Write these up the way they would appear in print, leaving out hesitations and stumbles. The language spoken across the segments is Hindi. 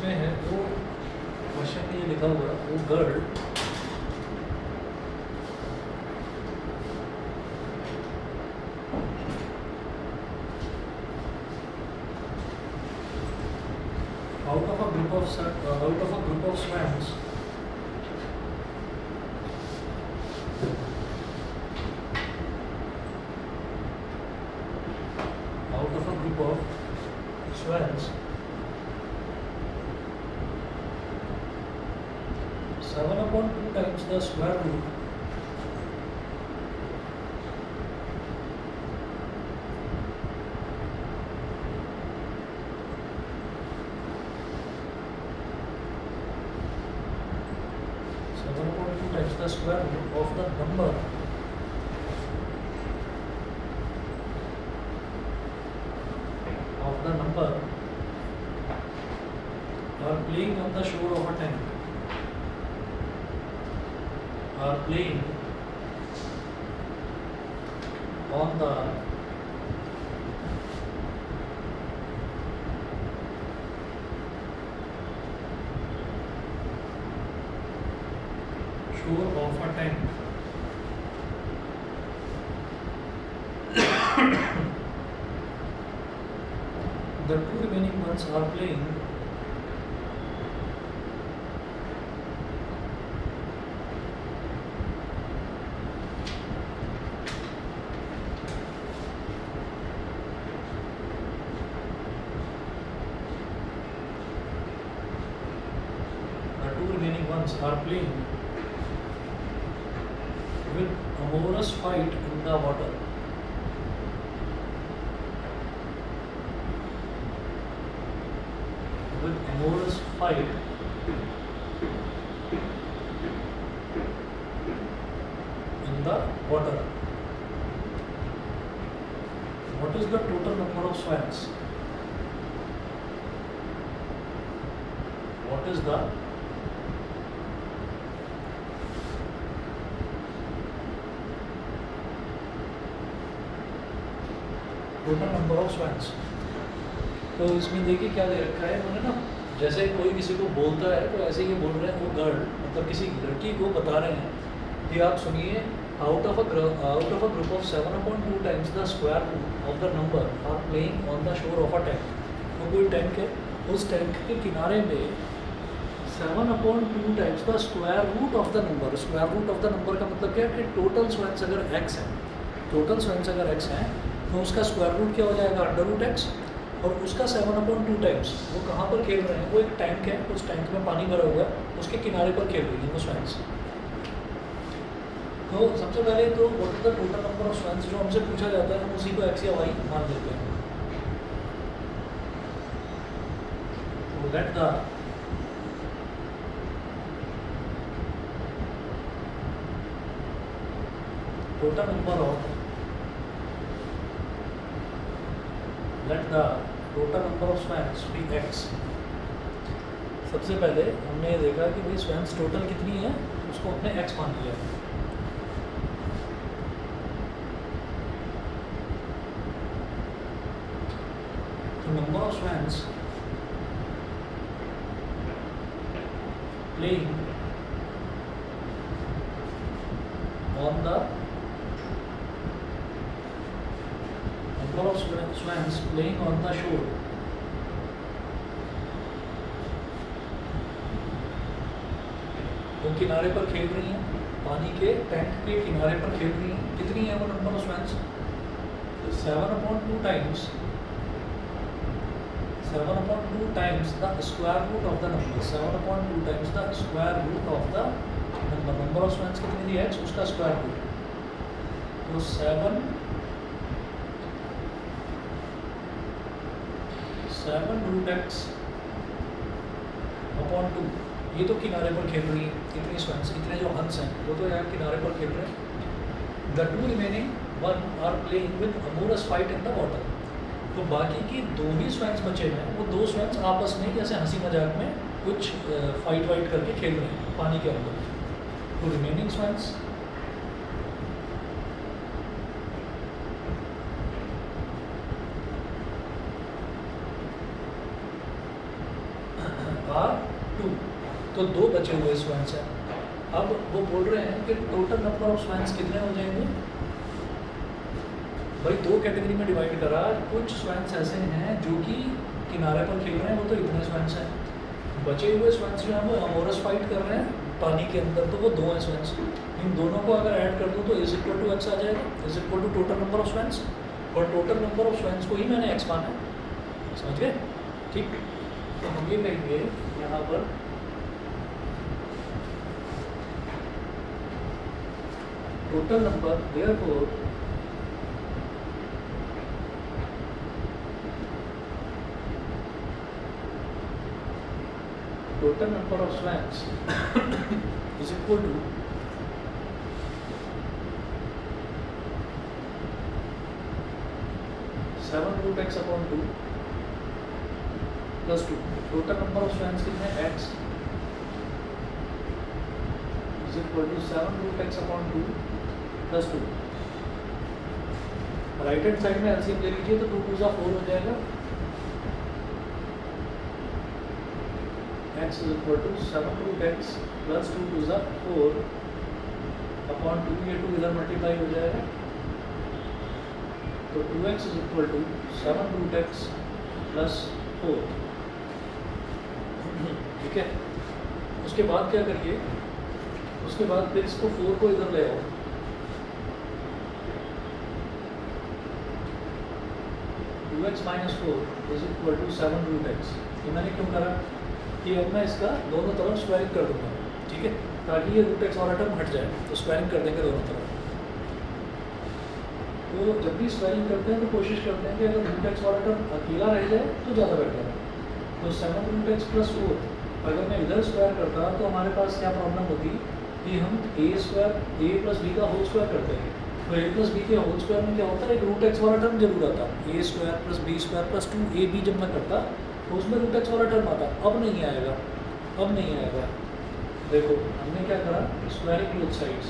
इसमें है वो क्वेश्चन में ये लिखा हुआ है, वो girl out of a group of swans out of a group of swans 7/2 times the square root times the square root of the number are playing on the shore of a tank. Are playing on the shore of a tank. The two remaining ones are playing with amorous fight in the water. With amorous fight in the water. What is the total number of swans? What is the total number of swans? तो इसमें देखिए क्या दे रखा है उन्होंने ना, जैसे कोई किसी को बोलता है तो ऐसे ही बोल रहे हैं वो गर्ल, मतलब किसी लड़की को बता रहे हैं कि आप सुनिए, out of a group of 7/2 times the square root of the number are playing on the shore of a tank. तो कोई टैंक है, उस टैंक के किनारे में 7/2 times the square root of the number. Square root of the number का मतलब क्या है कि टोटल स्वैंस अगर x है, टोटल स्वैंस अगर x है तो उसका स्क्वायर रूट क्या हो जाएगा, √x, और उसका 7/2 टाइम्स। वो कहाँ पर खेल रहे हैं, वो एक टैंक है, उस टैंक में पानी भरा हुआ है, उसके किनारे पर खेल रही है वो स्वैंस। तो सबसे पहले तो what is the total number of swans जो हमसे पूछा जाता है, हम उसी को x या y मान लेते हैं। तो let the total number of let the total number of swans be x। सबसे पहले हमने ये देखा कि भाई स्वैंस टोटल कितनी है, उसको हमने x मान लिया। तो number of swans playing on the number of swans playing on the shore वो किनारे पर खेल रही हैं, पानी के टैंक के किनारे पर खेल रही हैं। कितनी है वो number of swans? 7/2 times the square root of the number। 7/2 times the square root of the number। Number of swans कितनी थी x, उसका स्क्वायर रूट। तो 7 √x अपॉन 2। ये तो किनारे पर खेल रही है, इतनी स्वैंस, इतने जो हंस हैं वो तो यहाँ किनारे पर खेल रहे हैं। The two remaining one are playing with amorous fight in the water. तो बाकी की दो ही स्वैंस बचे हुए हैं, वो दो स्वैंस आपस में जैसे हंसी मजाक में कुछ फाइट वाइट करके खेल रहे हैं पानी के अंदर। तो रिमेनिंग स्वैंस R2, तो 2 बचे हुए स्वैंस हैं। अब वो बोल रहे हैं कि टोटल नंबर ऑफ स्वैंस कितने हो जाएंगे। भाई 2 कैटेगरी में डिवाइड करा, कुछ स्वैंस ऐसे हैं जो कि किनारे पर खेल रहे हैं, वो तो इतने स्वैंस हैं। बचे हुए स्वैंस जो हैं वो अमोरस फाइट कर रहे हैं पानी के अंदर, तो वो 2 हैं स्वैंस। इन दोनों को अगर ऐड कर दूँ तो इज इक्वल टू एक्स आ जाएगा, is equal to total number of swans, और टोटल नंबर ऑफ स्वैंस को ही मैंने एक्स माना है। समझ गए? ठीक, तो हम ये कहेंगे यहाँ पर total number, therefore total number of swans is equal to seven root x upon 2 plus 2। Total number of swans कितने हैं? X is equal to 7 root x upon 2 plus 2। Right hand side में एलसीएम ले लीजिए तो 2 2 4 हो जाएगा। x is equal to 7 root x plus 2 2 जा 4 अपॉन 2, ये 2 इधर मल्टीप्लाई हो जाएगा, तो 2x is equal to 7 root x plus 4। ठीक है, उसके बाद क्या करिए, उसके बाद फिर इसको 4 को इधर ले आओ, two x minus 4 is equal to 7 root x. ये मैंने क्यों करा कि अब मैं इसका दोनों तरफ स्क्वायरिंग कर दूंगा, ठीक है, ताकि ये रूट एक्स वाला टर्म हट जाए, तो स्क्वायरिंग कर देंगे दोनों तरफ। तो जब भी स्क्वायरिंग करते हैं तो कोशिश करते हैं कि अगर रूट एक्स वाला टर्म अकेला रह जाए तो ज़्यादा बेटर है। तो 7 रूट एक्स प्लस 4 अगर मैं इधर स्क्वायर करता तो हमारे पास क्या प्रॉब्लम होती कि हम ए स्क्वायर ए प्लस बी का होल स्क्वायर करते हैं, तो ए प्लस बी के होल स्क्वायर में क्या होता है, एक रूट एक्स वाला टर्म जरूर आता। A square plus b square plus 2 AB जब मैं करता तो उसमें रूट एक्स वाला टर्म आता। अब नहीं आएगा, अब नहीं आएगा। देखो हमने क्या करा, squaring both sides,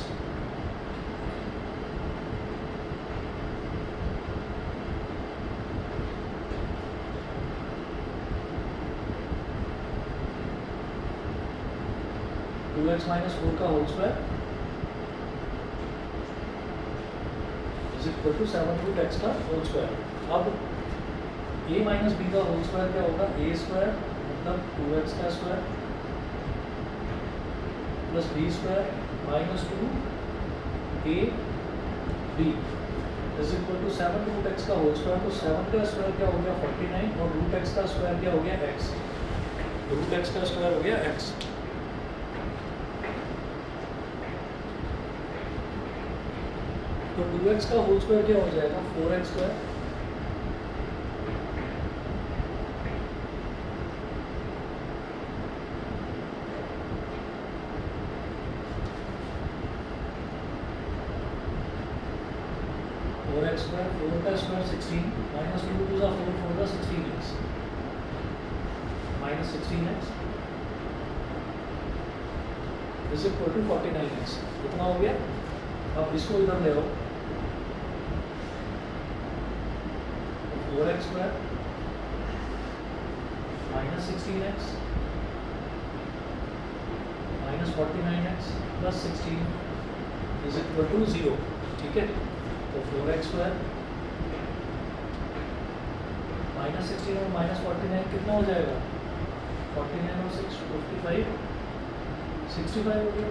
two x minus 4 का whole square is equal to 7 root x का होल स्क्वायर। अब a माइनस बी का होल स्क्वायर क्या होगा, ए स्क्वायर मतलब 2x का square plus b square minus 2 a b is equal to 7 root x का होल स्क्वायर। तो 7 का स्क्वायर क्या हो गया 49, और रूट एक्स का स्क्वायर क्या हो गया x, रूट एक्स का स्क्वायर हो गया x। तो 2x का होल स्क्वायर क्या हो जाएगा 4x स्क्वायर स्क्वायर 4 का स्क्वायर 16 माइनस 2 2 जा 4 4 जा 16x minus 16x is equal to 49x। कितना हो गया? अब इसको इधर ले आओ, 4x square minus 16x minus 49x plus 16 is equal to 0। ठीक है, तो 4x स्क्वायर माइनस 16 और माइनस 49 कितना हो जाएगा 49 और 6 55 65 हो गया,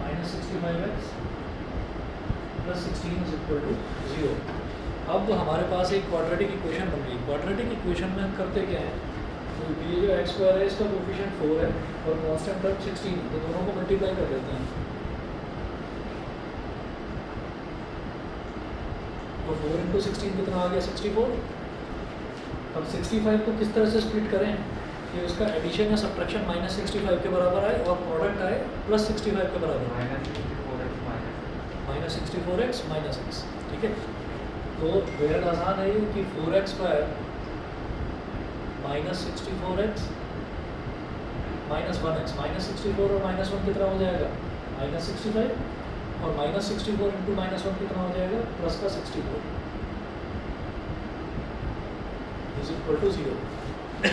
minus 65x plus 16 is equal to 0। अब हमारे पास एक क्वाड्रेटिक इक्वेशन बन गई। क्वाड्रेटिक इक्वेशन में हम करते क्या है, तो ये जो एक्स स्क्वायर है इसका कोफिशिएंट 4 है और कांस्टेंट टर्म 16, तो दोनों को मल्टीप्लाई कर देते हैं। तो 4 इंटू 16 कितना आ गया 64। अब 65 को किस तरह से स्प्लिट करें कि उसका एडिशन या सब्ट्रैक्शन माइनस 65 के बराबर आए और प्रोडक्ट आए प्लस 65 के बराबर, माइनस 64x माइनस x। ठीक है, तो बेहद आसान है कि 4x square minus 64x minus 1x, minus 64 और माइनस 1 कितना हो जाएगा माइनस 65, और माइनस 64 इंटू माइनस 1 कितना हो जाएगा प्लस का 64 इज इक्वल टू 0। तो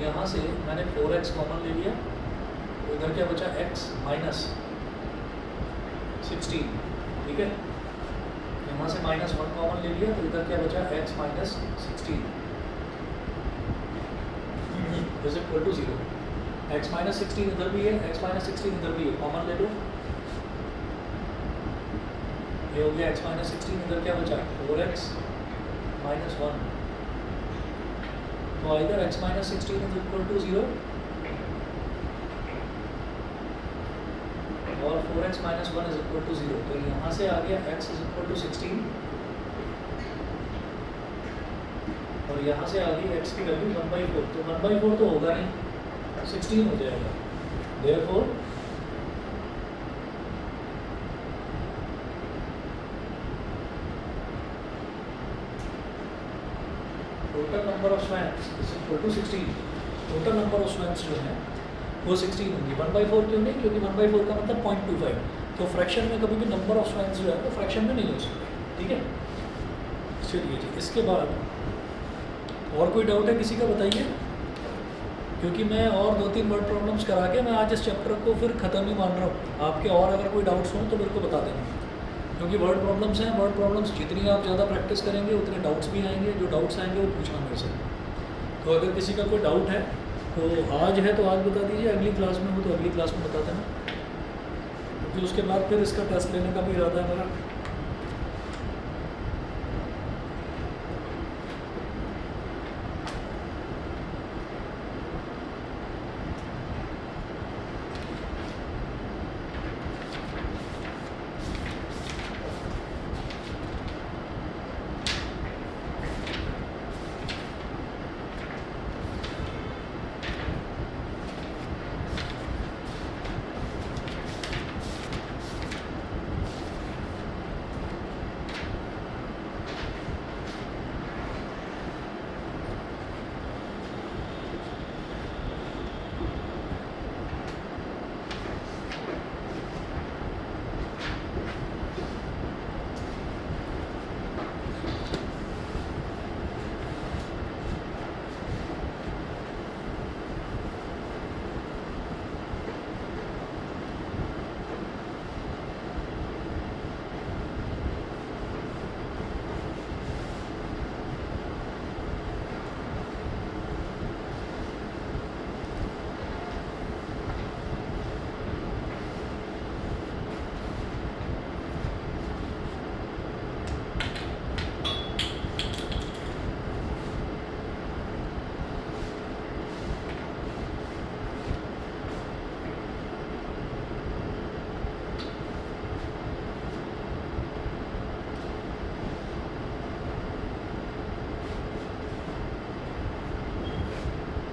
यहाँ से मैंने 4x कॉमन ले लिया, तो इधर क्या बचा x माइनस 16, ठीक है। यहाँ से -1 कॉमन ले लिया, तो इधर क्या बचा x minus 16 is equal to 0। x minus 16 इधर भी है, x माइनस 16 इधर भी है, कॉमन ले लो। ये हो गया x माइनस 16, इधर क्या बचा 4x माइनस 1। तो इधर x minus 16 is equal to 0 और 4x minus 1 is equal to 0। तो यहाँ से आ गया x इज इक्वल टू 16 और यहाँ से आ गई x की वैल्यू 1/4। तो 1/4 तो होगा नहीं, 16 हो जाएगा। Therefore total number of students is equal to 16। Total number of students जो हैं वो 16 होंगी। 1/4 क्यों नहीं? क्योंकि 1/4 का मतलब 0.25। तो फ्रैक्शन में कभी भी नंबर ऑफ स्टूडेंट्स जो है वो फ्रैक्शन में नहीं हो सकते, ठीक है। चलिए जी, इसके बाद और कोई डाउट है किसी का, बताइए। क्योंकि मैं और 2-3 वर्ड प्रॉब्लम्स करा के मैं आज इस चैप्टर को फिर ख़त्म ही मान रहा हूँ। आपके और अगर कोई डाउट्स हों तो मेरे को बता देना, क्योंकि वर्ड प्रॉब्लम्स हैं। वर्ड प्रॉब्लम्स जितनी आप ज़्यादा प्रैक्टिस करेंगे उतने डाउट्स भी आएंगे। जो डाउट्स आएंगे वो पूछना मेरे से। तो अगर किसी का कोई डाउट है तो आज है तो आज बता दीजिए, अगली क्लास में हो तो अगली क्लास में बता देना, क्योंकि उसके बाद फिर इसका टेस्ट लेने का भी इरादा है मेरा।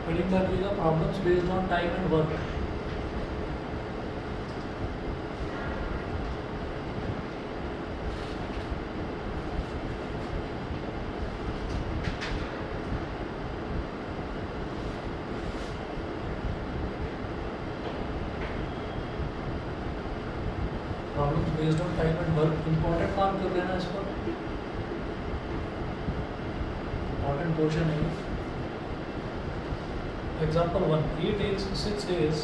हेडिंग डालिएगा problems based on time and work. Problems based on time and work important काम कर लेना, इस पर इंपॉर्टेंट पोर्शन है। Example 1, he takes 6 days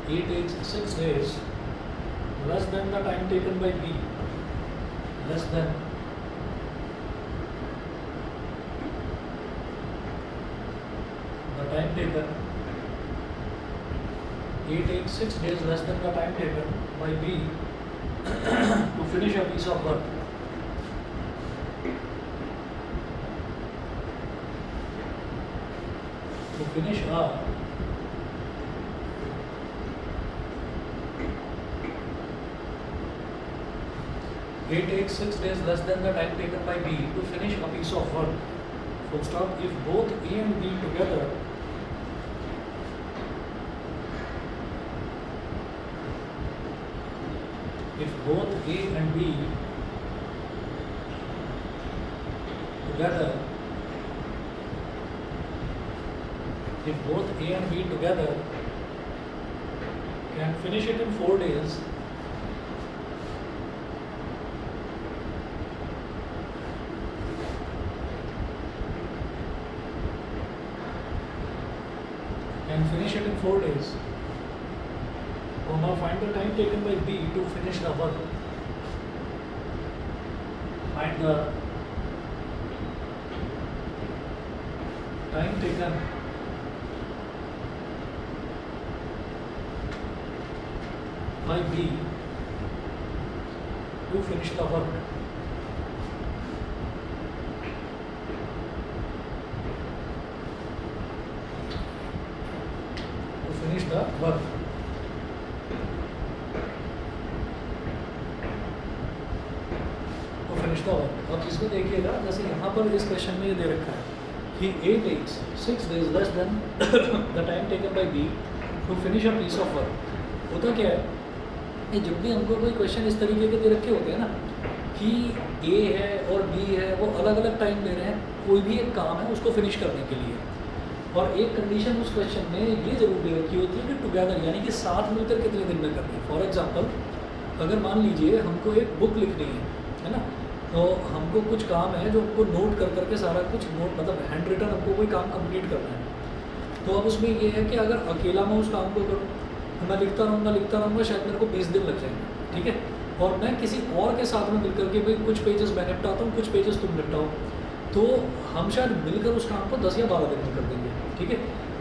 he takes 6 days less than the time taken by B, less than the time taken. A takes 6 days less than the time taken by B to finish a piece of work. To finish a A takes 6 days less than the time taken by B to finish a piece of work. Full stop. If both A and B together if both A and B together if both A and B together can finish it in 4 days, comma, find the time taken by B to finish the work. Find the time taken by B to finish the work. To finish the work. To finish the work. अब इसको देखिएगा, जैसे यहाँ पर इस क्वेश्चन में ये दे रखा है कि A takes 6 days less than the time taken by B to finish a piece of work. होता क्या है कि जब भी हमको कोई क्वेश्चन इस तरीके के दे रखे होते हैं ना कि A है और B है, वो अलग अलग टाइम ले रहे हैं कोई भी एक काम है उसको फिनिश करने के लिए, और एक कंडीशन उस क्वेश्चन में ये जरूर दे रखी होती है कि टुगेदर, यानी कि साथ मिलकर कितने दिन में करनी है। फॉर एग्जांपल, अगर मान लीजिए हमको एक बुक लिखनी है ना, तो हमको कुछ काम है जो हमको नोट कर करके सारा कुछ नोट, मतलब हैंड रिटन हमको कोई काम कंप्लीट करना है, तो अब उसमें ये है कि अगर अकेला मैं उस काम को करूँ तो मैं लिखता रहूँगा, शायद मेरे को 20 दिन लग जाएंगे, ठीक है। और मैं किसी और के साथ में मिलकर के भाई कुछ पेजेस मैं निपटाता हूँ, कुछ पेजेस तुम निपटाओ, तो हम शायद मिलकर उस काम को 10 या 12 दिन में कर देंगे, ठीक है।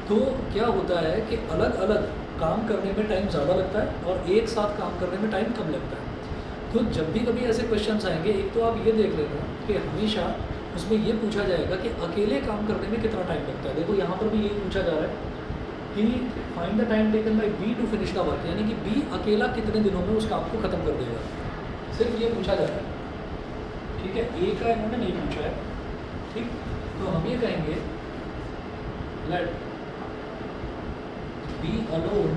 तो क्या होता है कि अलग अलग काम करने में टाइम ज़्यादा लगता है और एक साथ काम करने में टाइम कम लगता है। तो जब भी कभी ऐसे क्वेश्चंस आएंगे, एक तो आप ये देख लेना कि हमेशा उसमें ये पूछा जाएगा कि अकेले काम करने में कितना टाइम लगता है। देखो यहाँ पर भी यही पूछा जा रहा है कि find the time taken by B to finish the work, यानी कि बी अकेला कितने दिनों में उस काम को ख़त्म कर देगा, सिर्फ ये पूछा जा रहा है, ठीक है। ए का इन्होंने नहीं पूछा है, ठीक। तो हम ये कहेंगे let B alone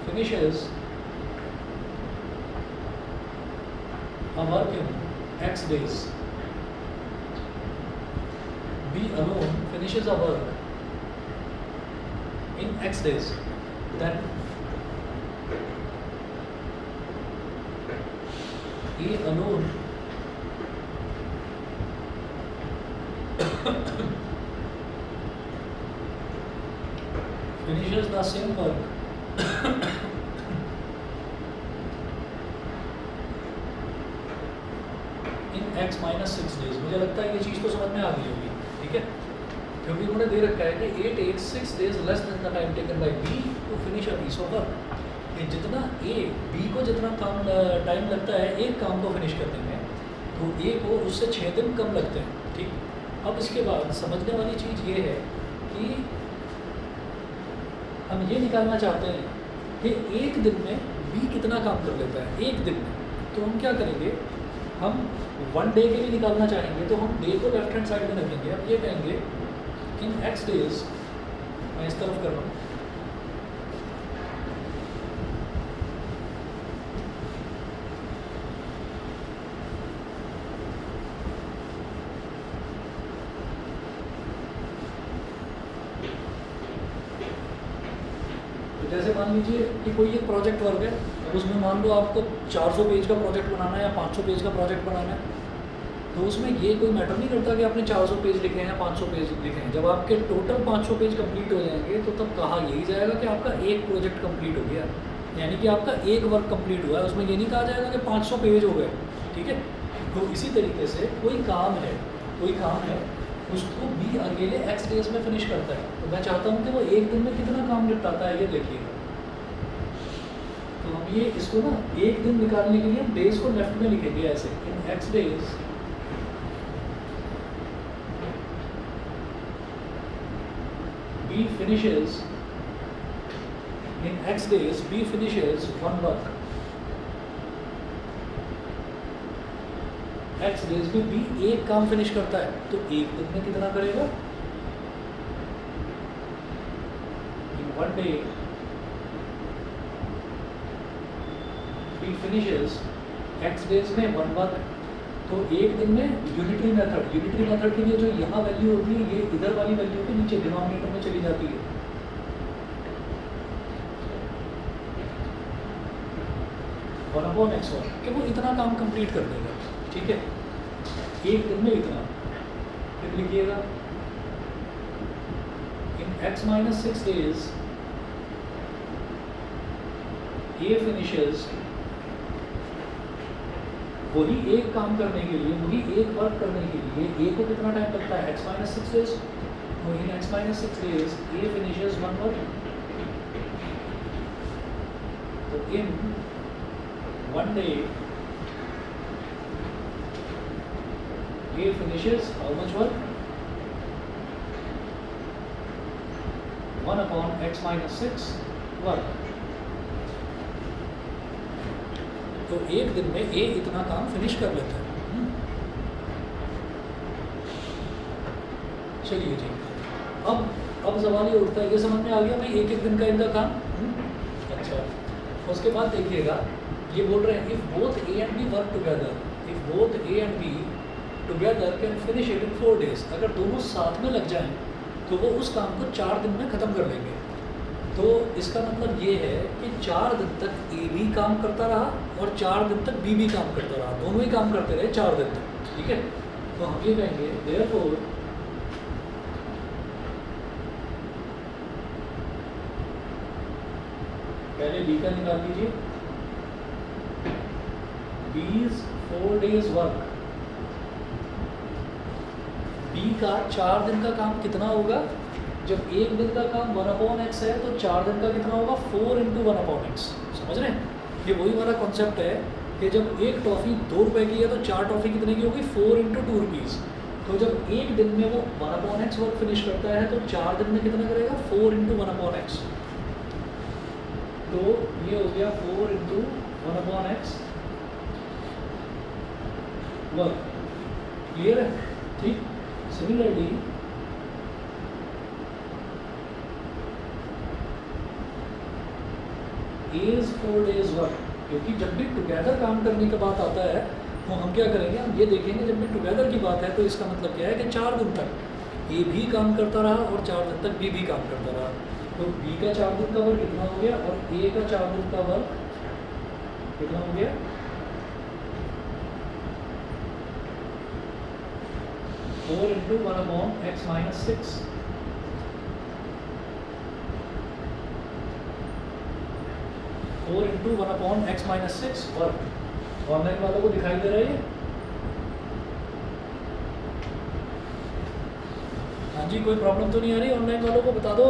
finishes a work in X days. B alone finishes a work in X days. Then A alone finishes the same work in x minus 6 days. मुझे लगता है ये चीज़ तो समझ में आ गई होगी, ठीक है, क्योंकि उन्होंने दे रखा है कि 8 takes 6 days less than the time taken by B to finish a piece of work. ये जितना B को जितना काम टाइम लगता है एक काम को फिनिश करने में, तो A को उससे 6 दिन कम लगते हैं, ठीक। अब इसके बाद समझने वाली चीज़ ये है कि हम ये निकालना चाहते हैं कि एक दिन में B कितना काम कर लेता है एक दिन में। तो हम क्या करेंगे, हम 1 डे के लिए निकालना चाहेंगे तो हम डे को लेफ्ट हैंड साइड में रखेंगे। अब ये कहेंगे इन X डेज, मैं इस तरफ कर रहा हूँ, जैसे मान लीजिए कि कोई एक प्रोजेक्ट वर्क है, उसमें मान लो आपको 400 पेज का प्रोजेक्ट बनाना है या 500 पेज का प्रोजेक्ट बनाना है, तो उसमें ये कोई मैटर नहीं करता कि आपने 400 पेज लिखे हैं या 500 पेज लिखे हैं। जब आपके टोटल 500 पेज कंप्लीट हो जाएंगे तो तब कहा यही जाएगा कि आपका एक प्रोजेक्ट कंप्लीट हो गया, यानी कि आपका एक वर्क कंप्लीट हुआ है। उसमें ये नहीं कहा जाएगा कि 500 पेज हो गए, ठीक है। तो इसी तरीके से कोई काम है उसको B अकेले X डेज में फिनिश करता है, तो मैं चाहता हूँ कि वो एक दिन में कितना काम निपटाता है ये देखिएगा। तो हम ये इसको ना एक दिन निकालने के लिए हम डेज को लेफ्ट में लिखेंगे ऐसे, इन X days B finishes one work। X days में बी एक काम फिनिश करता है, तो एक दिन में कितना करेगा? In one day B finishes x days में वन वर्क। तो एक दिन में यूनिटरी मेथड के लिए जो यहाँ वैल्यू होती है, ये इधर वाली वैल्यू के नीचे डिनोमिनेटर में चली जाती है। वन अपॉन एक्स वन कि वो इतना काम कंप्लीट कर देगा, ठीक है, एक दिन में इतना। फिर लिखिएगा इन x माइनस 6 days ए फिनिशेस, वही एक काम करने के लिए, वही एक वर्क करने के लिए ए को कितना टाइम लगता है? x minus 6 days। तो इन x माइनस 6 days ए फिनिशेस वन वर्क। तो इन one day A finishes how much work? 1 upon x minus 6 work. तो एक दिन में ए इतना काम फिनिश कर लेता है। चलिए जी, अब सवाल ये उठता है, ये समझ में आ गया भाई एक एक दिन का इनका काम। अच्छा, उसके बाद देखिएगा ये बोल रहे हैं if both A and B work together, if both A and B together can finish it in 4 days। अगर दोनों साथ में लग जाएं तो वो उस काम को 4 दिन में ख़त्म कर लेंगे। तो इसका मतलब ये है कि 4 दिन तक ए भी काम करता रहा और 4 दिन तक बी भी काम करता रहा, दोनों ही काम करते रहे 4 दिन तक, ठीक है। तो हम ये कहेंगे देयरफॉर पहले बी का निकाल लीजिए, बीज 4 days वर्क। बी का 4 दिन का काम कितना होगा? जब एक दिन का काम 1 अपॉन एक्स है तो 4 दिन का कितना होगा? 4 इंटू 1 अपॉन एक्स। समझ रहे हैं? ये वही वाला कॉन्सेप्ट है कि जब एक टॉफ़ी 2 रुपये की है तो 4 टॉफ़ी कितने की होगी? 4 इंटू 2 रुपीज़। तो जब एक दिन में वो 1 अपॉन एक्स वर्क फिनिश करता है तो 4 दिन में कितना करेगा? 4 इंटू 1 अपॉन एक्स। तो ये हो गया 4 into 1 upon x work. Clear है? ठीक। सिमिलरली इज 4 days वर्क, क्योंकि जब भी टुगेदर काम करने की बात आता है तो हम क्या करेंगे? हम ये देखेंगे जब भी टुगेदर की बात है तो इसका मतलब क्या है कि 4 दिन तक ए भी काम करता रहा और 4 दिन तक बी भी काम करता रहा। तो बी का 4 दिन का वर्क कितना हो गया और ए का 4 दिन का वर्क कितना हो गया? 4 into 1 upon x minus 6। Four into 1 upon x minus 6 work. Online वालों को दिखाई दे रहा है ये? हाँ जी, कोई प्रॉब्लम तो नहीं आ रही? ऑनलाइन वालों को बता दो।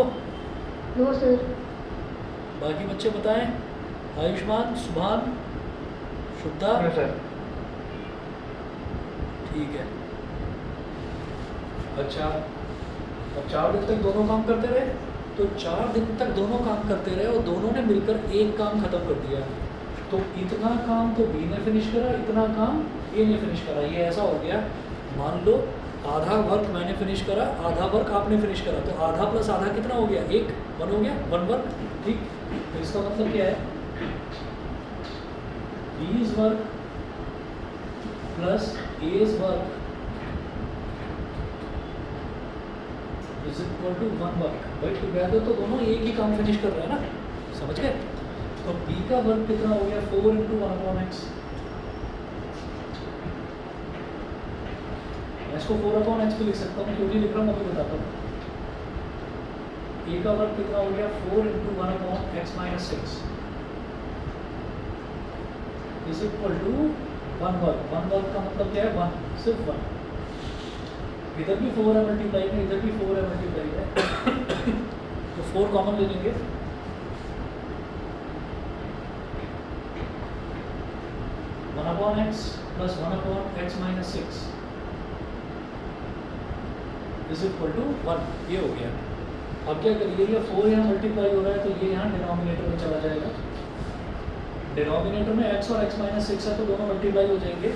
No sir. बाकी बच्चे बताएं। आयुष्मान, सुभान, शुद्धा? No sir. ठीक है। अच्छा, अब 4 दिन तक दोनों काम करते रहे, तो 4 दिन तक दोनों काम करते रहे और दोनों ने मिलकर एक काम खत्म कर दिया। तो इतना काम तो बी ने फिनिश करा, इतना काम ए ने फिनिश करा। ये ऐसा हो गया, मान लो आधा वर्क मैंने फिनिश करा, आधा वर्क आपने फिनिश करा, तो आधा प्लस आधा कितना हो गया? 1 1 हो गया, 1 वर्क। ठीक। तो इसका मतलब क्या है? B's work plus A's work is equal to 1 work. भाई टुगेदर तो दोनों एक ही काम फिनिश कर रहे हैं ना, समझ गए? तो बी का वर्क कितना हो गया? 4 इंटू 1 अपॉन एक्स। मैं इसको 4 अपॉन एक्स पे लिख सकता हूँ, क्यों नहीं लिख रहा हूँ अभी बताता हूँ। ए का वर्क कितना हो गया? 4 into 1 upon x minus 6 is equal to 1 work. 1 work का मतलब क्या है? 1, सिर्फ 1। इधर भी 4 है मल्टीप्लाई में, इधर भी 4 है मल्टीप्लाई में। तो 4 कॉमन ले लेंगे। 1 upon x plus 1 upon x minus 6 is equal to 1। ये हो गया। अब क्या करिए? ये 4 यहाँ मल्टीप्लाई हो रहा है तो ये यहाँ डिनोमिनेटर में चला जाएगा। डिनोमिनेटर में x और x माइनस 6 है तो दोनों मल्टीप्लाई हो जाएंगे।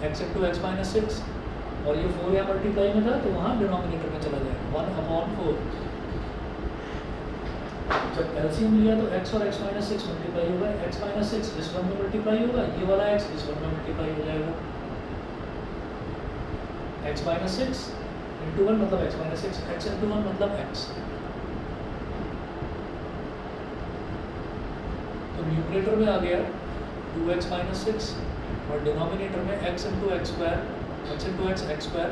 X into x minus six, और ये 4 यहाँ मल्टीप्लाई में था तो वहाँ डिनोमिनेटर में चला जाएगा 1/4। जब एलसीएम लिया तो x और x माइनस सिक्स मल्टीप्लाई होगा, x माइनस सिक्स इस वन में मल्टीप्लाई होगा, ये वाला x इस वन में मल्टीप्लाई हो जाएगा। x minus six into one मतलब x minus six, x into one मतलब x। तो न्यूमरेटर में आ गया 2x माइनस सिक्स और डिनोमिनेटर में x into x square, x into x square,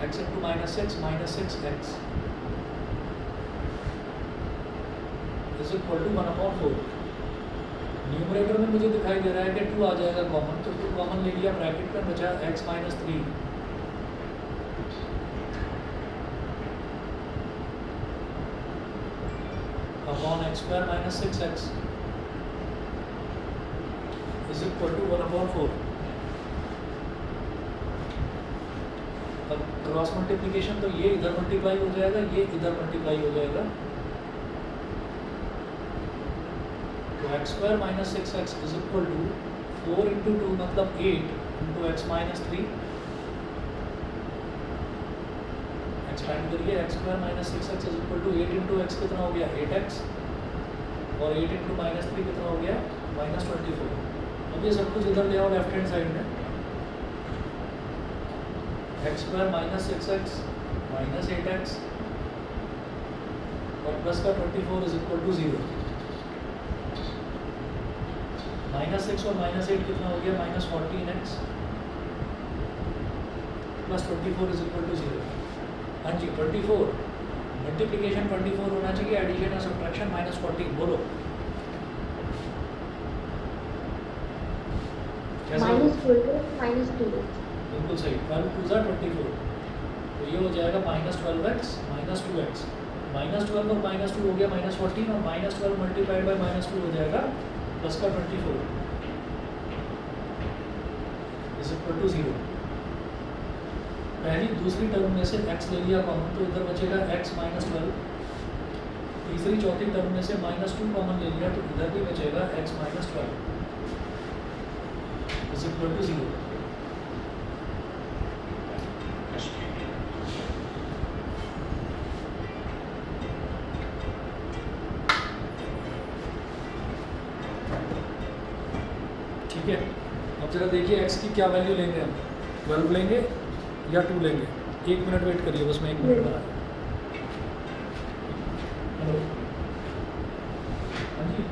x into minus six x is equal to 1/4। Numerator में मुझे दिखाई दे रहा है कि 2 आ जाएगा कॉमन, तो 2 कॉमन ले लिया, ब्रैकेट में बचा x minus 3 upon x square minus 6x is equal to 1/4। अब क्रॉस मल्टीप्लिकेशन तो ये इधर मल्टीप्लाई हो जाएगा, ये इधर मल्टीप्लाई हो जाएगा, तो x square minus 6x is equal to 4 into 2 मतलब 8 इंटू एक्स माइनस 3, एक्सपेंड करिए, x square minus 6x is equal to 8 into x कितना हो गया 8x, और 8 इंटू माइनस 3 कितना हो गया माइनस 24। अब ये सब कुछ इधर ले आओ लेफ्ट हैंड साइड में, x square minus 6x minus 8x और प्लस का 24 इज इक्वल टू 0। माइनस 6 और माइनस 8 कितना हो गया minus 14x plus 24 is equal to 0। हाँ जी 24, मल्टीप्लिकेशन 24 होना चाहिए, एडिशन और सब्ट्रैक्शन माइनस 14। बोलो -12 बिल्कुल सही, 12 2 ज़ा 24, तो ये हो जाएगा -12x माइनस 2x, -12 और -2 हो गया -14, और -12 मल्टीप्लाइड बाई -2 हो जाएगा प्लस का 24 इज इक्वल टू 0। पहली दूसरी टर्म में से x ले लिया कॉमन, तो इधर बचेगा x माइनस 12, तीसरी चौथी टर्म में से -2 कॉमन ले लिया तो इधर भी बचेगा x minus 12 is equal to 0। ठीक है, अब जरा देखिए x की क्या वैल्यू लेंगे हम, 12 लेंगे या 2 लेंगे। 1 मिनट वेट करिए बस, मैं 1 मिनट बना। हेलो हाँ जी,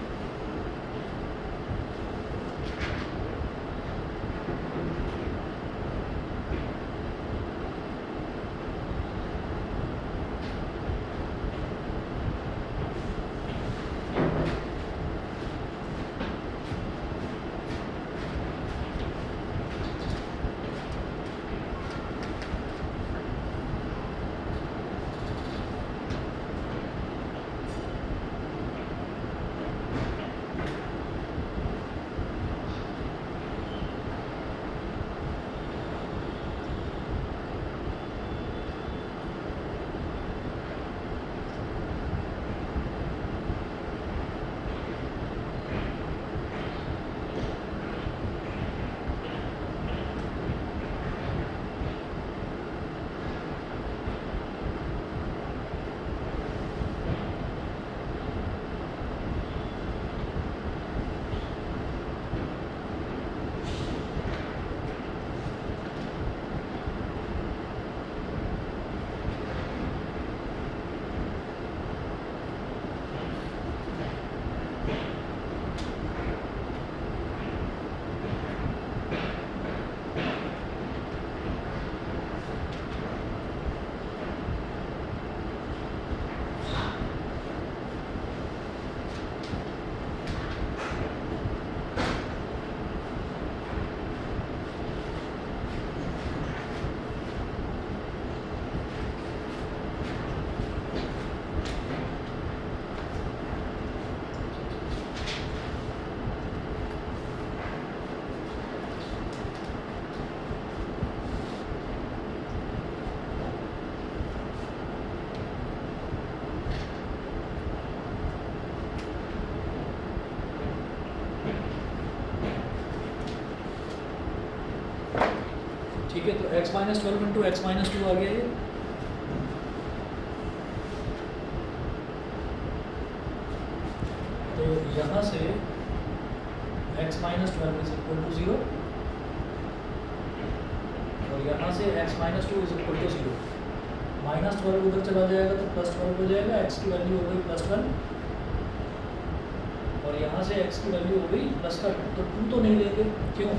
x minus 12 into x minus 2 आ गया ये। तो यहाँ से x minus 12 is equal to 0 और यहाँ से x minus 2 is equal to 0। Minus 12 उधर चला जाएगा तो प्लस 12 हो जाएगा, x की वैल्यू हो गई प्लस 12 और यहाँ से x की वैल्यू हो गई प्लस का 2। तो 2 तो नहीं लेंगे, क्यों?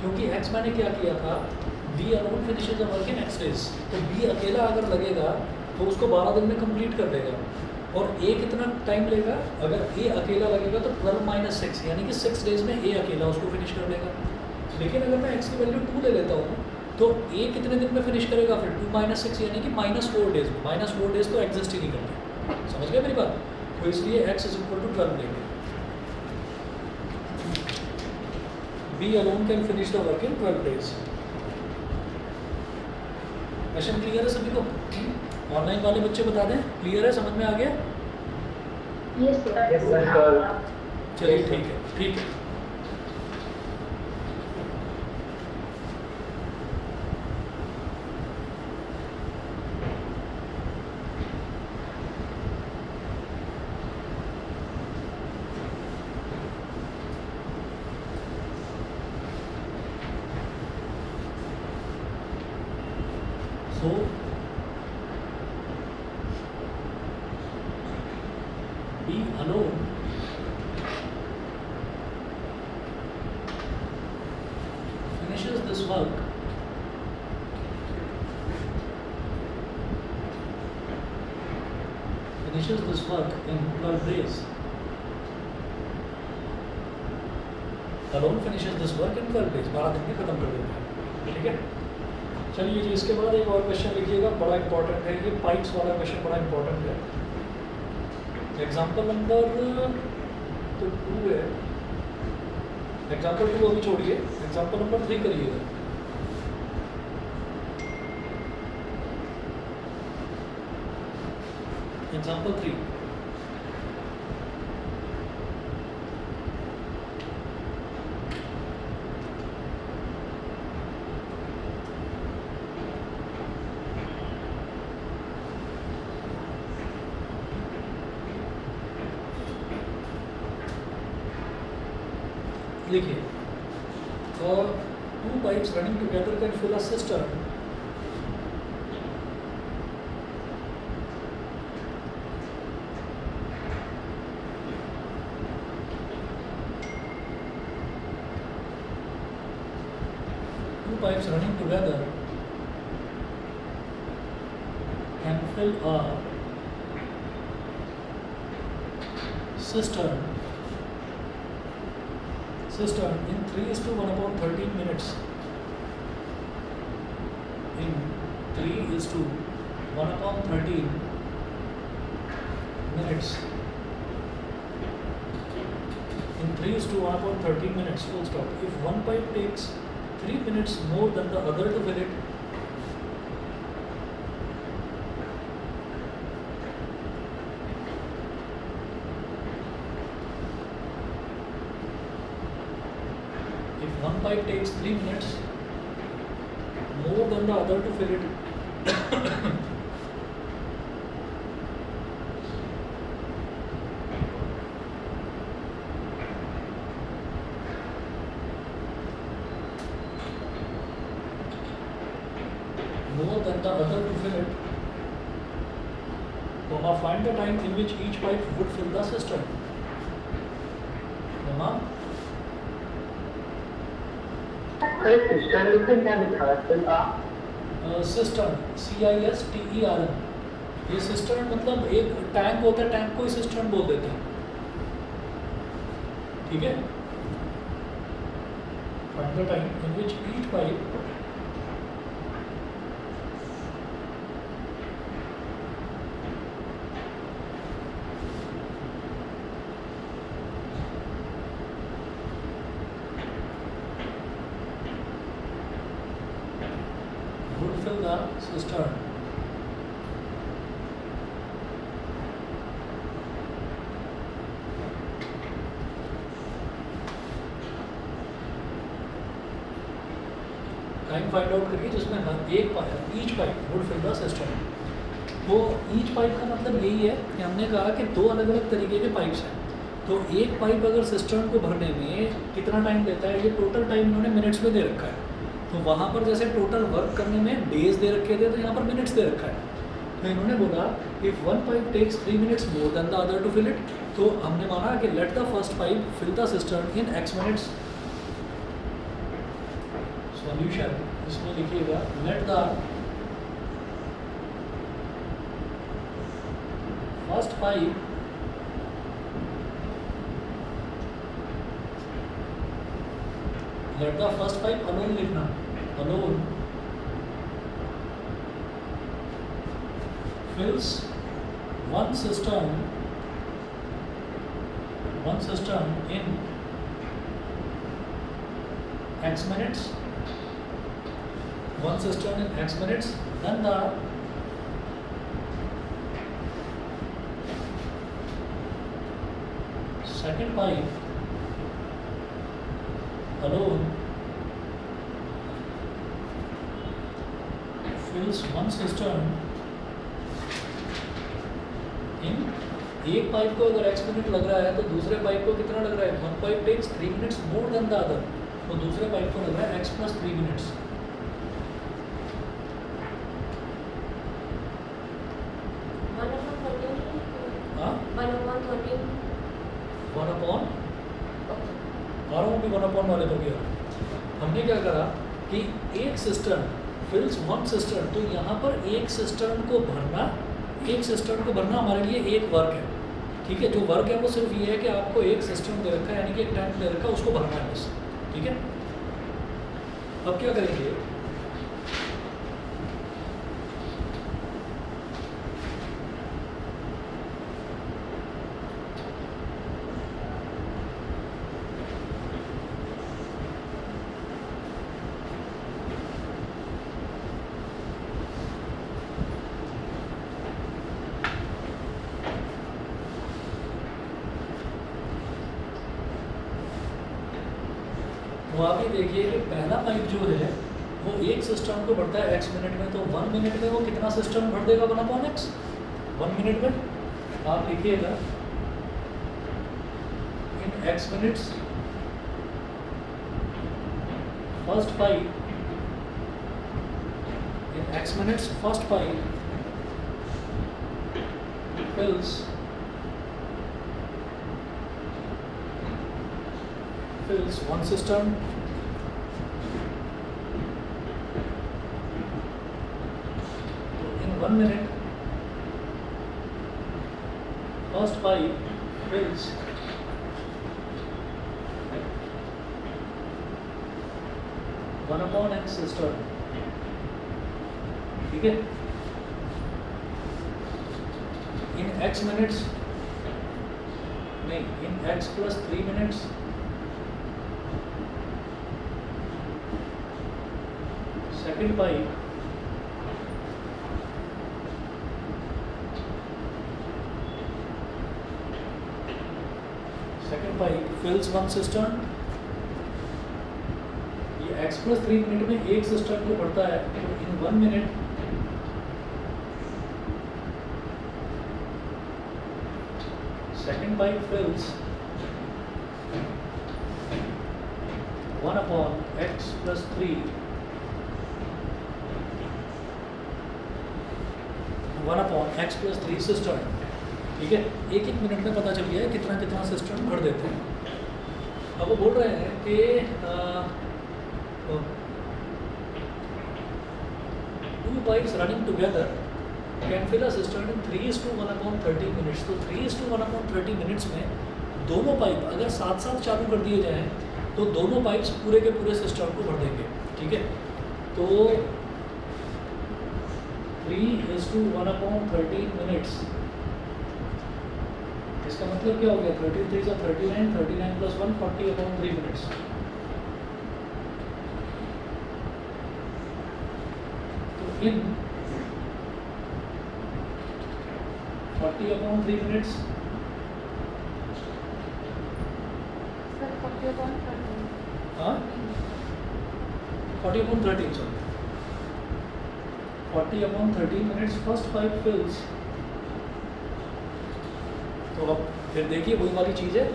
क्योंकि x मैंने क्या किया था, b alone finishes the work in x days. तो b अकेला अगर लगेगा तो उसको 12 दिन में कंप्लीट कर देगा। और a कितना टाइम लेगा? अगर a अकेला लगेगा तो 12 माइनस 6 यानी कि 6 डेज में a अकेला उसको फिनिश कर देगा। लेकिन अगर मैं x की वैल्यू 2 ले लेता हूँ तो a कितने दिन में फिनिश करेगा फिर? 2 माइनस 6 यानी कि माइनस 4 डेज में। माइनस 4 डेज तो एग्जिस्ट ही नहीं करते, समझ गए मेरी बात? तो इसलिए x इज इक्वल टू 12 लेंगे। b alone can finish the work in 12 days। Question clear है सभी को? ऑनलाइन वाले बच्चे बता दें, क्लियर है, समझ में आ गया? Yes sir. चलिए ठीक है, ठीक है। So B alone finishes this work in 12 days। alone finishes this work in 12 days, 12 दिन में खत्म कर देता है, ठीक है? चलिए जी, इसके बाद एक और क्वेश्चन लिखिएगा, बड़ा इंपॉर्टेंट है ये, पाइप्स वाला क्वेश्चन बड़ा इंपॉर्टेंट है। एग्जाम्पल नंबर तो 2 है, एग्जाम्पल 2 अभी छोड़िए, एग्जाम्पल नंबर 3 करिएगा। एग्जाम्पल 3 देखिए, और 2 pipes running together can fill a cistern can fill a cistern in 3:1/13 minutes। In 3:1/13 minutes। In 3:1/13 minutes, full stop। If one pipe takes 3 minutes more than the other to fill it, one pipe takes 3 minutes more than the other to fill it, find the time in which each pipe would fill the cistern। Cistern लिखा क्या लिखा है फिर आप? Cistern, CISTERN। ये सिस्टर्न मतलब एक टैंक होता है, टैंक को ही सिस्टर्न बोल देते हैं, ठीक है? Find the time in which each pipe would fill the cistern। Time find out करिए जिसमें हर एक pipe, each pipe would fill the cistern. वो ईच पाइप का मतलब यही है कि हमने कहा कि दो अलग अलग तरीके के पाइप्स हैं, तो एक पाइप अगर सिस्टर्न को भरने में कितना टाइम लेता है, ये टोटल टाइम इन्होंने मिनट्स में दे रखा है। तो वहाँ पर जैसे टोटल वर्क करने में डेज दे रखे थे, तो यहाँ पर मिनट्स दे रखा है। तो इन्होंने बोला if one pipe takes 3 minutes more than the other to fill it, तो हमने माना कि let the first pipe fill the cistern in x minutes। Solution इसमें लिखिएगा let the first pipe alone लिखना, alone fills one cistern in x minutes, one cistern in x minutes, then the second pipe alone fills one cistern इन, एक पाइप को अगर x मिनट लग रहा है तो दूसरे पाइप को कितना लग रहा है, one pipe takes 3 minutes more than the other, तो दूसरे पाइप को लग रहा है x plus 3 minutes। हाँ 1/1 वाले को गया। हमने क्या करा कि एक सिस्टर्न फिल्स वन सिस्टर्न, तो यहाँ पर एक सिस्टर्न को भरना हमारे लिए एक वर्क है, ठीक है। जो वर्क है वो सिर्फ ये है कि आपको एक सिस्टम दे रखा है, यानी कि एक टैंक दे रखा है, उसको भरना है बस, ठीक है। अब क्या करेंगे, तो आप ये देखिए कि पहला पाइप जो है वो एक सिस्टम को भरता है x मिनट में, तो 1 मिनट में वो कितना सिस्टम भर देगा 1/x 1 मिनट में। आप लिखिएगा इन x minutes first pipe, in x minutes first pipe fills one cistern in 1 minute, first pipe fills 1/x cistern, ठीक है। in x minutes नहीं, in x plus 3 minutes second pipe fills one cistern, ये x plus 3 मिनट में एक सिस्टर्न को भरता है, तो in 1 minute second pipe fills 1/x plus 3 1/x plus 3 cistern, ठीक है। एक मिनट में पता चल गया है कितना सिस्टर्न भर देते हैं। अब वो बोल रहे हैं कि 2 pipes running together can fill a cistern in 3:1/30 minutes। तो 3:1/30 minutes में दोनों पाइप अगर साथ साथ चालू कर दिए जाएं तो दोनों पाइप्स पूरे के पूरे सिस्टर्न को भर देंगे, ठीक है। तो 3:1/30 minutes, इसका मतलब क्या हो गया, 33 or 39, 39 plus 1 40/3 minutes। तो इन 40/3 minutes हाँ 40/13 सॉरी 40/13 मिनट्स फर्स्ट पाइप फिल्स। तो अब फिर देखिए वही वाली चीज़ है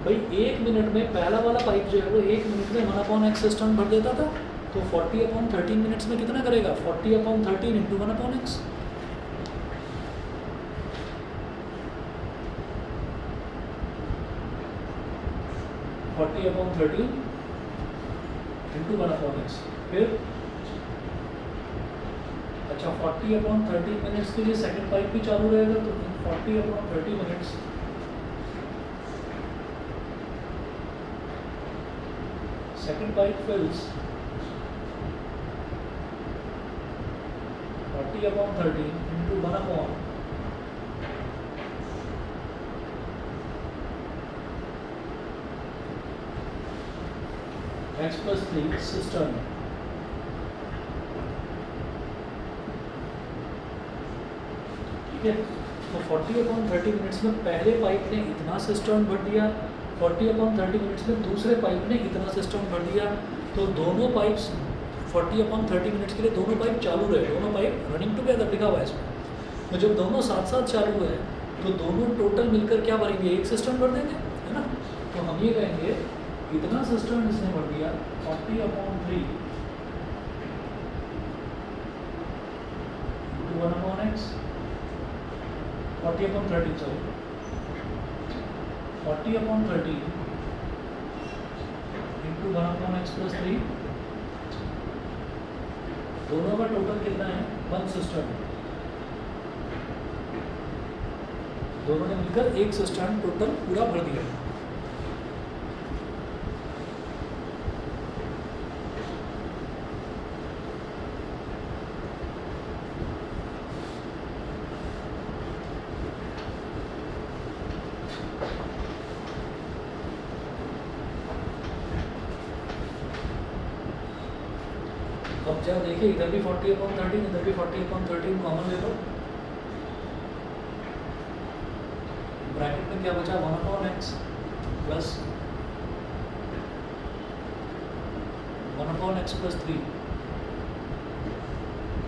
भाई, 1 मिनट में पहला वाला पाइप जो है वो 1 मिनट में 1/x टर्न भर देता था, तो 40/13 मिनट्स में कितना करेगा 40/13 into 1/x। Forty upon 13 into 1/x। फिर अच्छा 40/13 मिनट्स के लिए सेकंड पाइप भी चालू रहेगा, तो 40/30 minutes second pipe fills 40/13 into 1/x plus 3 cistern. ठीक है, तो 40/30 मिनट्स में पहले पाइप ने इतना सिस्टर्न भर दिया, 40/30 मिनट्स में दूसरे पाइप ने इतना सिस्टर्न भर दिया, तो दोनों पाइप्स 40/30 मिनट्स के लिए दोनों पाइप चालू रहे, दोनों पाइप रनिंग टुगेदर लिखा हुआ है इसमें। तो जब दोनों साथ साथ चालू है तो दोनों टोटल मिलकर क्या भरेंगे, एक सिस्टर्न भर देंगे, है ना। तो हम ये कहेंगे इतना सिस्टर्न इसने भर दिया 40/3 into 1/x 40/30 sorry 40/30 into 1/x plus 3, दोनों का टोटल कितना है 1 सिस्टर्न, दोनों ने मिलकर एक सिस्टर्न टोटल पूरा भर दिया। अब क्या देखिए, इधर भी 40/13 इधर भी 40/13 कॉमन ले लो, ब्रैकेट में क्या बचा 1/x plus 1/x plus 3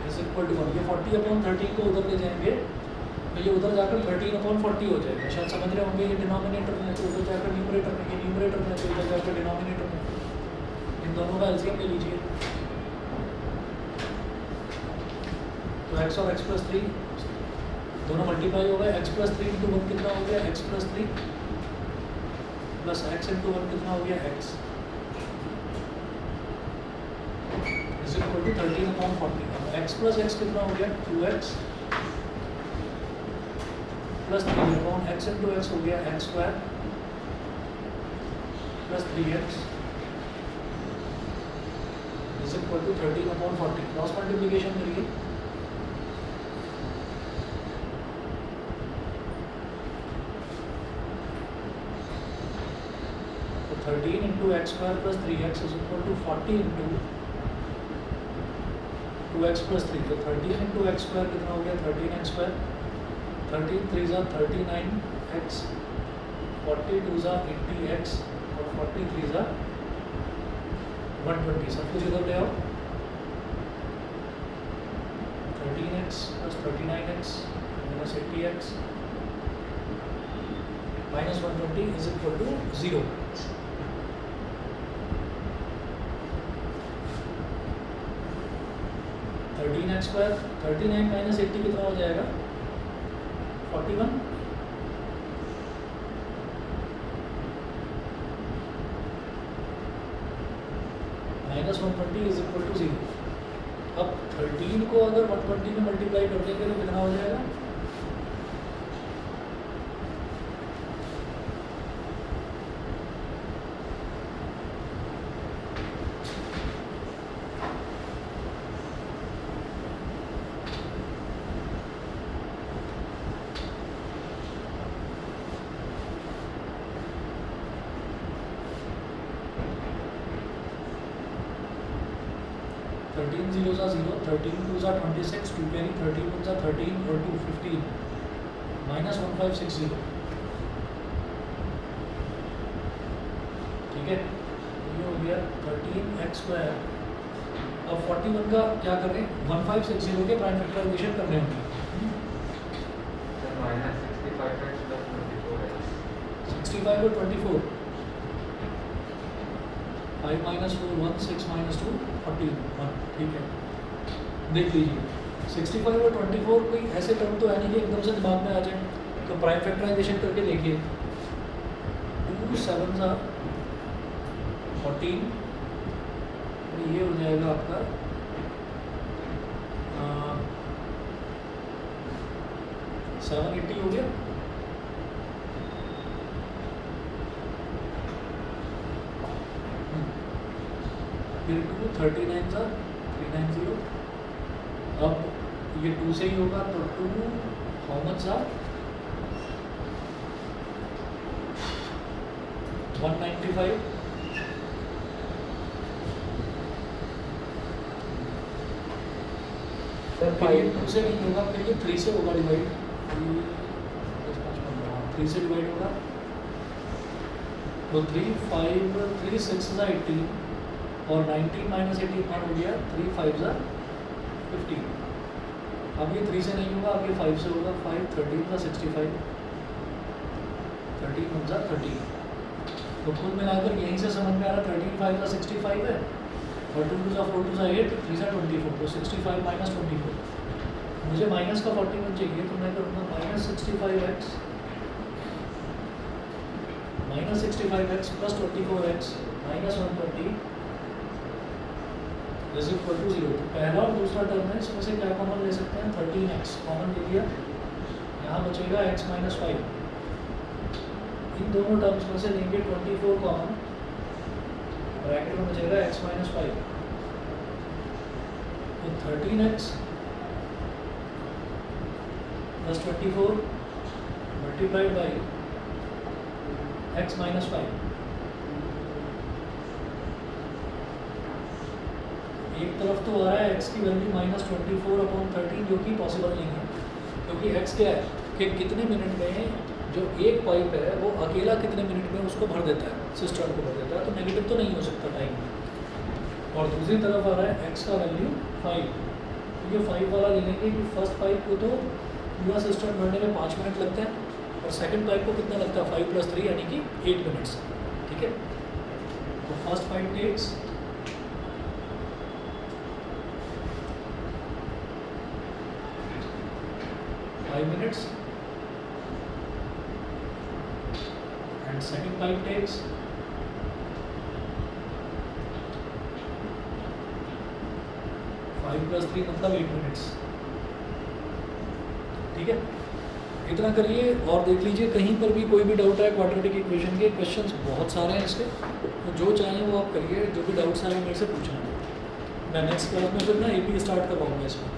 is equal to 1। ये 40/13 को उधर ले जाएंगे तो ये उधर जाकर 13/40 हो जाएगा। शायद समझ रहे होंगे, ये डिनोमिनेटर में तो उधर जाकर न्यूमरेटर में, ये न्यूमरेटर में तो उधर जाकर डिनोमिनेटर में, इन दोनों का एलसीएम ले लीजिए। तो x और x प्लस 3 दोनों मल्टीप्लाई हो गए, x प्लस 3 इंटू 1 कितना हो गया x plus 3 plus x into 1 कितना हो गया x इज इक्वल टू 13/40। अब x प्लस x कितना हो गया 2x plus 3/x into x हो गया x square plus 3x is equal to 13/40। Cross multiplication करिए, तो 13 into x square plus 3x is equal to 40 into 2x plus 3। तो 13 इंटू एक्स स्क्वायर कितना हो गया 13x स्क्वायर, 13 3 ज़ा 39x, 42 ज़ा 80x और 43 ज़ा 120। सब कुछ इधर ले आओ, 13x plus 39x minus 80x minus 120 is equal to 0। X square 39 minus 80 कितना हो जाएगा 41 माइनस 120 इज इक्वल टू 0। अब 13 को अगर 120 में मल्टीप्लाई कर देंगे तो कितना हो जाएगा थर्टीन जीरो सा 0, 13 टू सा 26, 2 कैरी 13 वन सा 13 और 2 15 माइनस 1560। ठीक है, ये हो गया 13x स्क्वायर अब 41 का क्या कर रहे हैं, 1560 के प्राइम फैक्टराइजेशन कर रहे होंगे। माइनस 65x प्लस 24x 65 और 24, 5 माइनस 4 1, 6 माइनस 2 41, ठीक है। देख लीजिए 65 और 24 कोई ऐसे टर्म तो है नहीं कि एकदम से दिमाग में आ जाए, तो प्राइम फैक्टराइजेशन करके देखिए 2 7 14, ये हो जाएगा आपका 780 हो गया। फिर 2 39 390, अब ये 2 से ही होगा तो 2 हाउ मच 195, सर फिर ये 5 2 से नहीं होगा, फिर ये 3 से होगा डिवाइड, 3 से डिवाइड होगा तो 3 5 3 6 18 और 19 माइनस 18 हो गया 3 5 15। अब ये 3 से नहीं होगा, अब ये 5 से होगा, 5 13 65, 13 1 30। तो कुल मिलाकर यहीं से समझ में आ रहा 13 5 65 है और 2 2 4 2 8 3 24, तो 65 माइनस 24। मुझे माइनस का 41 चाहिए तो मैं करूँगा minus 65x plus 24x minus 120 is equal to 0। तो पहला और दूसरा टर्म है, इसमें से क्या कॉमन ले सकते हैं, 13x कॉमन ले लिया, यहाँ बचेगा x माइनस 5। इन दोनों टर्म्स में से लेंगे 24 कॉमन, ब्रैकेट में बचेगा x माइनस 5। तो 13x plus 24 multiplied by x minus 5। एक तरफ तो आ रहा है x की वैल्यू माइनस 24/13 जो कि पॉसिबल नहीं है, क्योंकि x क्या है कि कितने मिनट में जो एक पाइप है वो अकेला कितने मिनट में उसको भर देता है, सिस्टम को भर देता है, तो नेगेटिव तो नहीं हो सकता टाइम में। और दूसरी तरफ आ रहा है x का वैल्यू 5, तो ये 5 वाला ले लेंगे कि फर्स्ट पाइप को तो पूरा सिस्टम भरने में 5 मिनट लगते हैं और सेकंड पाइप को कितना लगता है 5 + 3 यानी कि 8 मिनट्स, ठीक है। तो first pipe takes 5 minutes and second pipe takes 5 + 3 मतलब 8 minutes, ठीक है। इतना करिए और देख लीजिए कहीं पर भी कोई भी डाउट है क्वाड्रेटिक इक्वेशन के, क्वेश्चंस बहुत सारे हैं इसके, तो जो चाहें वो आप करिए, जो भी डाउट्स आए मेरे से पूछना। मैं नेक्स्ट क्लास में फिर ना AP स्टार्ट करवाऊँगा इसमें।